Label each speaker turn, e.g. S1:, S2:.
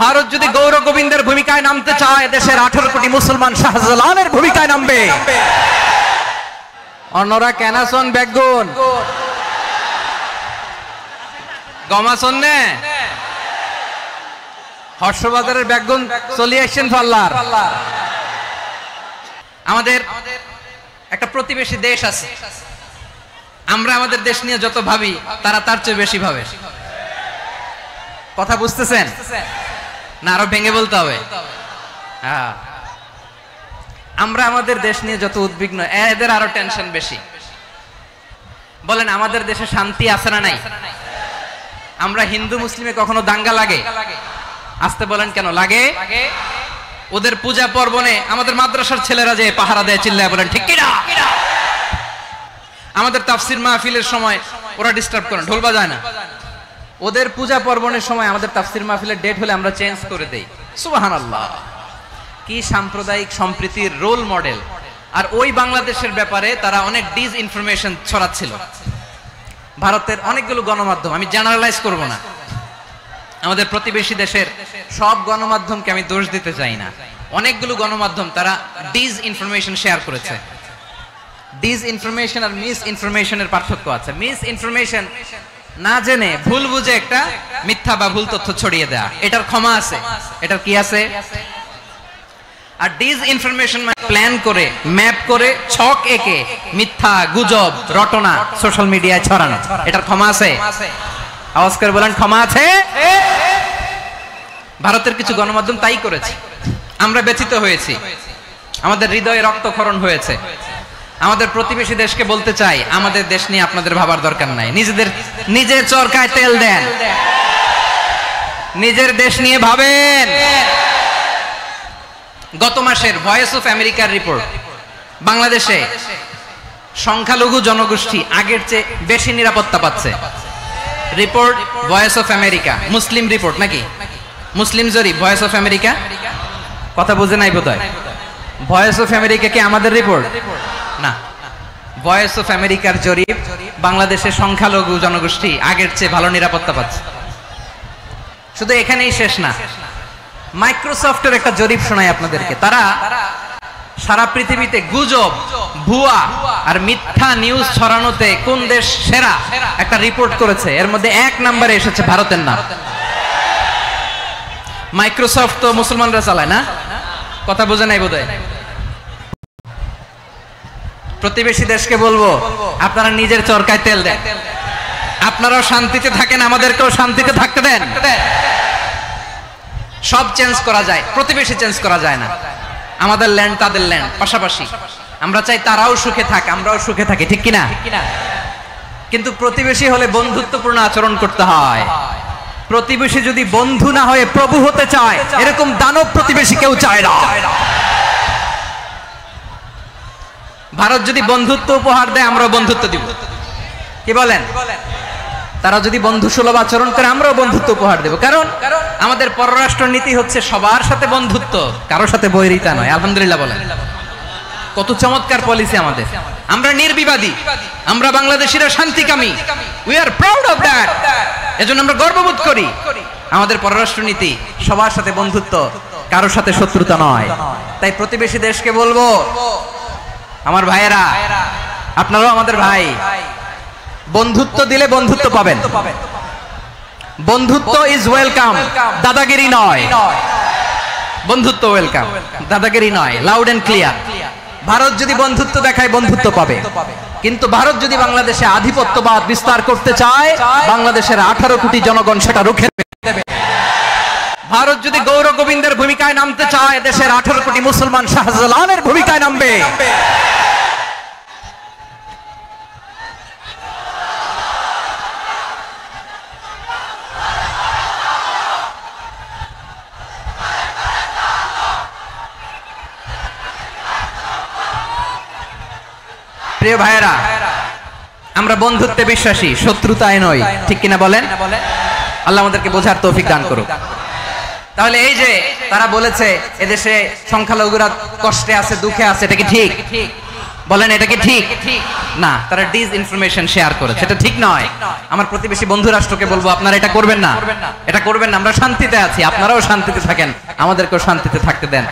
S1: ভারত যদি গৌর গোবিন্দের ভূমিকায় নামতে চায়, দেশের 18 কোটি মুসলমান শাহজালালের ভূমিকায় নামবে। অন্যরা কেনাসন বেগুন গমাসন নে হর্ষবাজারের বেগুন চলে আসছেন পাল্লার। আমাদের একটা প্রতিবেশী দেশ আছে, আমরা আমাদের দেশ নিয়ে যত ভাবি তারা তার চেয়ে বেশি ভাবে। কথা বুঝতেছেন না? আরো ভেঙে বলতে হবে। হ্যাঁ, আমরা আমাদের দেশ নিয়ে যত উদ্বিগ্ন, এদের আরো টেনশন বেশি। বলেন আমাদের দেশে শান্তি আছে না নাই? আমরা হিন্দু মুসলিমে কখনো দাঙ্গা লাগে? আসতে বলেন কেন লাগে? ওদের পূজা পার্বণে আমাদের মাদ্রাসার ছেলেরা যে পাহারা দেয়, চিল্লায় বলেন ঠিক কিনা? আমাদের তাফসির মাহফিলের সময় ওরা ডিস্টার্ব করে, ঢোল বাজায় না। ওদের পূজা পার্বণের সময় আমাদের তাফসির মাহফিলের ডেট হলে আমরা চেঞ্জ করে দেই। সুবহানাল্লাহ, কি সাম্প্রদায়িক সম্প্রীতির রোল মডেল। আর ওই বাংলাদেশের ব্যাপারে তারা অনেক ডিসইনফরমেশন ছড়াচ্ছিল। ভারতের অনেকগুলো গণমাধ্যম, আমি জেনারেলাইজ করব না, আমাদের প্রতিবেশী দেশের সব গণমাধ্যমকে আমি দোষ দিতে চাই না, অনেকগুলো গণমাধ্যম তারা ডিসইনফরমেশন শেয়ার করেছে। ডিসইনফরমেশন আর মিস ইনফরমেশনের পার্থক্য আছে। মিস ইনফরমেশন না জেনে ভুল বুঝে একটা মিথ্যা বা ভুল তথ্য ছড়িয়ে দেয়া, এটার ক্ষমা আছে, এটার কি আছে। আর ডিসইনফরমেশন মানে প্ল্যান করে, ম্যাপ করে, ছক এঁকে মিথ্যা গুজব রটনা সোশ্যাল মিডিয়ায় ছড়ানো, এটার ক্ষমা আছে? আওয়াজ করে বলেন ক্ষমা আছে? ভারতের কিছু গণমাধ্যম তাই করেছে, আমরা ব্যথিত হয়েছি, আমাদের হৃদয়ে রক্তক্ষরণ হয়েছে। আমাদের প্রতিবেশী দেশকে বলতে চাই, আমাদের দেশ নিয়ে আপনাদের ভাবার দরকার নাই, নিজের চরকায় তেল দেন, নিজের দেশ নিয়ে ভাবেন। গত মাসের ভয়েস অফ আমেরিকার রিপোর্ট, বাংলাদেশে সংখ্যালঘু জনগোষ্ঠী আগের চেয়ে বেশি নিরাপত্তা পাচ্ছে। Report voice of America, Muslim report নাকি? মুসলিম জরিপ, ভয়েস অফ আমেরিকা। কথা বুঝে নাই বোধহয়। ভয়েস অফ আমেরিকা কি আমাদের রিপোর্ট না? ভয়েস অফ আমেরিকার জরিপ, বাংলাদেশের সংখ্যালঘু জনগোষ্ঠী আগের চেয়ে ভালো নিরাপত্তা পাচ্ছে। শুধু এখানেই শেষ না, মাইক্রোসফটের একটা জরিপ শোনাই আপনাদেরকে। তারা সারা পৃথিবীতে গুজব, ভুয়া আর মিথ্যা নিউজ ছড়ানোতে কোন দেশ সেরা একটা রিপোর্ট করেছে। এর মধ্যে 1 নম্বরে এসেছে ভারতের নাম। মাইক্রোসফট তো মুসলমানরা চালায় না? কথা বোঝে নাই বোধহয়। প্রতিবেশী দেশকে বলবো, আপনারা নিজের চরকায় তেল দেন, আপনারাও শান্তিতে থাকেন, আমাদেরকেও শান্তিতে থাকতে দেন। সব চেঞ্জ করা যায়, প্রতিবেশী চেঞ্জ করা যায় না। আমাদের ল্যান্ড তাদের ল্যান্ড, পাশাপাশি। আমরা চাই তারাও সুখে থাক, আমরাও সুখে থাকি, ঠিক কিনা? কিন্তু প্রতিবেশী হলে বন্ধুত্বপূর্ণ আচরণ করতে হয়। প্রতিবেশী যদি বন্ধু না হয়ে প্রভু হতে চায়, এরকম দানব প্রতিবেশী কেউ চায় না। ভারত যদি বন্ধুত্ব উপহার দেয়, আমরাও বন্ধুত্ব দিব। কি বলেন? তারা যদি বন্ধু সুলভ আচরণ করে, আমরাও বন্ধুত্ব উপহার দেব। কারণ আমাদের পররাষ্ট্র নীতি হচ্ছে সবার সাথে বন্ধুত্ব, কারোর সাথে বৈরিতা নয়। আলহামদুলিল্লাহ বলেন, কত চমৎকার পলিসি আমাদের। আমরা নির্বিবাদী, আমরা বাংলাদেশিরা শান্তিকামী। We are proud of that. এজন্য আমরা গর্ববোধ করি। আমাদের পররাষ্ট্র নীতি সবার সাথে বন্ধুত্ব, কারোর সাথে শত্রুতা নয়। তাই প্রতিবেশী দেশকে বলবো, আমার ভাইয়েরা, আপনারাও আমাদের ভাই, বন্ধুত্ব দিলে বন্ধুত্ব পাবেন। বন্ধুত্ব ইজ ওয়েলকাম, দাদাগিরি নয়। বন্ধুত্ব ওয়েলকাম, দাদাগিরি নয়। Loud and clear. ভারত যদি বন্ধুত্ব দেখায়, বন্ধুত্ব পাবে। কিন্তু ভারত যদি বাংলাদেশে আধিপত্যবাদ বিস্তার করতে চায়, বাংলাদেশের 18 কোটি জনগণ সেটা রুখে দেবে। ভারত যদি গৌর গোবিন্দের ভূমিকায় নামতে চায়, দেশের 18 কোটি মুসলমান শাহজালালের ভূমিকায় নামবে। প্রিয় ভাইয়েরা, আমরা বন্ধুত্বে বিশ্বাসী, শত্রুতায় নয়, ঠিক কিনা বলেন? আল্লাহ আমাদেরকে বোঝার তৌফিক দান করুক। তাহলে এই যে তারা বলেছে এদেশে সংখ্যালঘুরা কষ্টে আছে, দুঃখে আছে, এটা কি ঠিক? বলেন এটা কি ঠিক? না, তারা ডিস ইনফরমেশন শেয়ার করে, সেটা ঠিক নয়। আমার প্রতিবেশী বন্ধু রাষ্ট্রকে বলবো আপনারা এটা করবেন না, এটা করবেন না। আমরা শান্তিতে আছি, আপনারাও শান্তিতে থাকেন, আমাদেরকেও শান্তিতে থাকতে দেন।